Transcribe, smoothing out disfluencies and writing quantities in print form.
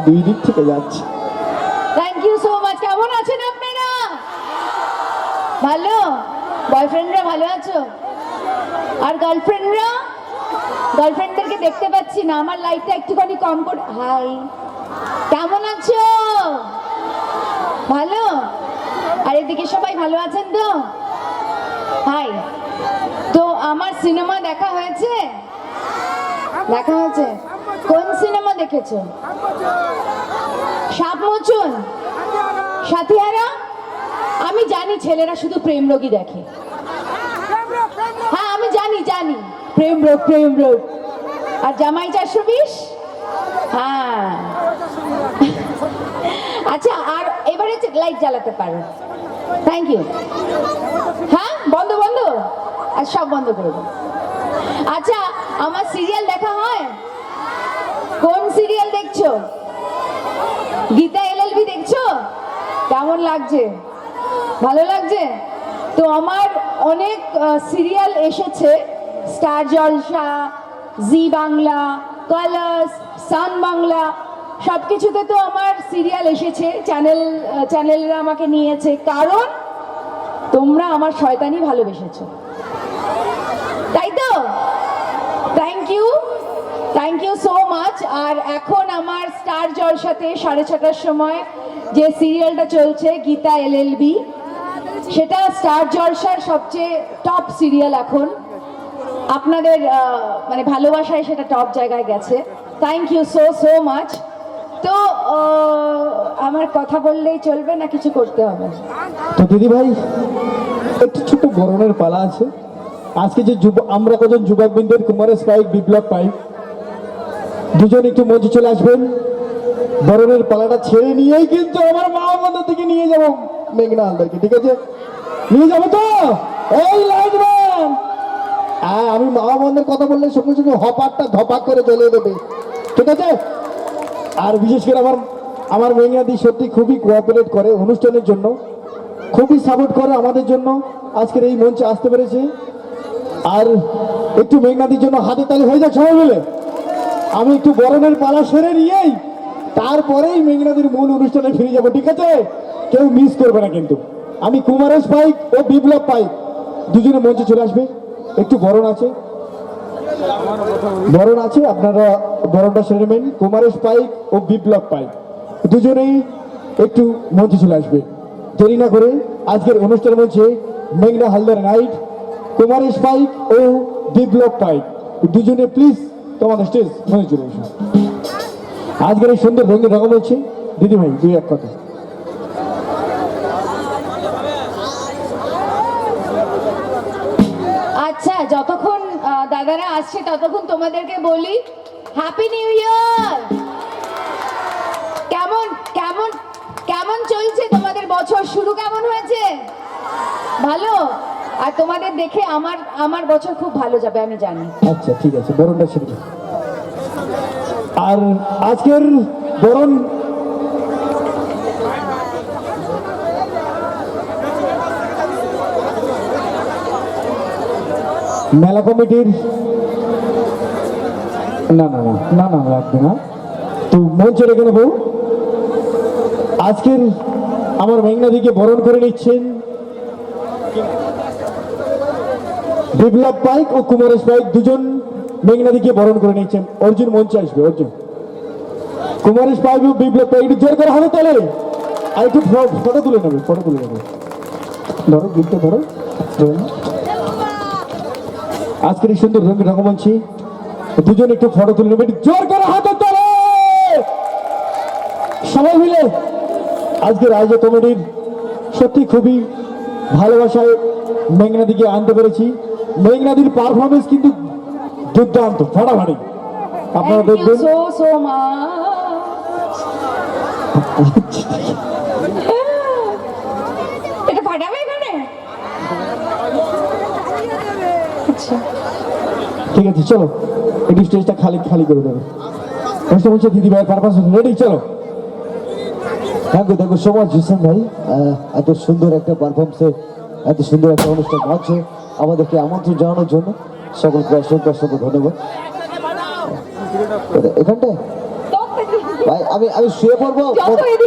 দুই দিক থেকে যাচ্ছে। Thank you so much. কেমন আছেন আপনারা? ভালো? বয়ফ্রেন্ডরা ভালো আছো? আর গার্লফ্রেন্ডরা? গার্লফ্রেন্ডদেরকে দেখতে পাচ্ছি না, আমার লাইটটা একটুখানি কম করে। হাই, কেমন আছো? ভালো? আর এদিকে সবাই ভালো আছেন তো? হাই। তো আমার সিনেমা দেখা হয়েছে? দেখা হয়েছে? কোন সিনেমা দেখেছো? সাপমোচন, সাথীহারা? আমি জানি ছেলেরা শুধু প্রেম রোগী দেখে। হ্যাঁ আমি জানি জানি, প্রেম রোগ প্রেম রোগ। আর জামাই 420? হ্যাঁ। আচ্ছা, আর এবারে লাইট জ্বালাতে পারো। Thank you. হ্যাঁ বন্ধ বন্ধ, আর সব বন্ধ করে দাও। আচ্ছা, আমার সিরিয়াল দেখা হয়? কোন সিরিয়াল দেখছো? গীতা এলএলবি দেখছো? কেমন লাগছে? ভালো লাগছে? তো আমার অনেক সিরিয়াল এসেছে, স্টার জলসা, জি বাংলা, কালার্স, সান বাংলা, সব কিছুতে তো আমার সিরিয়াল এসেছে। চ্যানেলরা আমাকে নিয়েছে, কারণ তোমরা আমার শয়তানি ভালোবেসেছো, তাই তো? Thank you, thank you so much. আর এখন আমার স্টার জলসাতে 6:30টার সময় যে সিরিয়ালটা চলছে গীতা এলএলবি, সেটা স্টার জলসার সবচেয়ে টপ সিরিয়াল এখন। আপনাদের মানে ভালোবাসায় সেটা টপ জায়গায় গেছে। Thank you so so much. তো আমার কথা বললেই চলবে না কিছু করতে হবে? তো দিদি ভাই, একটু ছোট বরণের পালা আছে। আজকে যে আমরা কজন যুবক বৃন্দের কুমারেশ পাইক, বিপ্লব পাইক দুজন একটু মঞ্চে চলে আসবেন। বরণের পালাটা ছেড়ে নিয়েই কিন্তু আমার মা আমাদের থেকে নিয়ে যাবো মেঘনা হালদারকে, ঠিক আছে? নিয়ে যাবো তো? এই লাইট ম্যান, হ্যাঁ আমি মা বন্ধের কথা বললে সঙ্গে সঙ্গে হপারটা ধপাক করে জ্বলিয়ে দেবে, ঠিক আছে? আর বিশেষ করে আমার মেঘনাদি সত্যি খুবই কোঅপারেট করে অনুষ্ঠানের জন্য, খুবই সাপোর্ট করে আমাদের জন্য। আজকের এই মঞ্চে আসতে পেরেছে। আর একটু মেঘনাদির জন্য হাতে তালি হয়ে যাক সবাই মিলে। আমি একটু বরণের পালা সেরে নিয়েই তারপরেই মেঘনাদির মূল অনুষ্ঠানে ফিরে যাবো, ঠিক আছে? কেউ মিস করবে না কিন্তু। আমি কুমারেশ পাইক ও বিপ্লব পাইক দুজনে মঞ্চে চলে আসবে। একটু বরণ আছে, বরণ আছে, আপনারা বরণটা সেরে নেবেন। কুমারেশ পাইক ও বিপ্লব পাইক দুজনেই একটু মঞ্চে চলে আসবে। দেরি না করে আজকের অনুষ্ঠান মঞ্চে মেঘনা হালদার নাইট, কুমারেশ পাইক ও বিপ্লব পাইক দুজনে প্লিজ তোমাদের স্টেজ মঞ্চে চলে আসবে। আজকের এই সুন্দর রঙের রকম হচ্ছে দিদি ভাই দুই এক কথা। আচ্ছা, যতক্ষণ দাদারা আসছে ততক্ষণ তোমাদেরকে বলি হ্যাপি নিউ ইয়ার। কেমন কেমন কেমন চলছে তোমাদের বছর? শুরু কেমন হয়েছে? ভালো? আর তোমাদের দেখে আমার বছর খুব ভালো যাবে আমি জানি। আচ্ছা ঠিক আছে, বরণটা ছেড়ে। আর আজকের বরণ মেলা কমিটির না না না না না লাগবে না, তো মঞ্চে রেখে নেবো। আজকের আমার মেঘনাদিকে বরণ করে নিচ্ছেন বিপ্লব পাইক ও কুমারেশ পাইক দুজন মেঘনাদিকে বরণ করে নিচ্ছেন। অর্জুন মঞ্চে আসবে, অর্জুন। কুমারেশ পাইক ও বিপ্লব পাইক একটু জোর করে হাতে তোলে আর একটু ফটো তুলে নেবে, ফটো তুলে নেবে। ধরো গিফটটা ধরো। আজকের এই সুন্দর রঙের রঙ্গমঞ্চে দুজন একটু ফটো তুলে নেবে, জোর করে হাতে তোলে সবাই মিলে। আজকের আয়োজক কমিটির সত্যি খুবই ভালোবাসায় মেঘনাদিকে আনতে পেরেছি। মেঘনাদির পারফরমেন্স কিন্তু দুর্দান্ত, ফাটাফাটি। আপনারা দেখবেন। এটা ফাটাবে এখানে? আচ্ছা ঠিক আছে, চলো একটু স্টেজটা খালি খালি করে দেবে। বলছে দিদি ভাইয়ের পারপাস রেডি, চলো। Thank you so much Zisan ভাই, এত সুন্দর একটা পারফরমেন্সে, এত সুন্দর একটা অনুষ্ঠান মঞ্চে আমাদেরকে আমন্ত্রণ জানানোর জন্য সকলকে অসংখ্য অসংখ্য ধন্যবাদ। এখানটায় ভাই আমি শুয়ে পড়বো যত এদিকে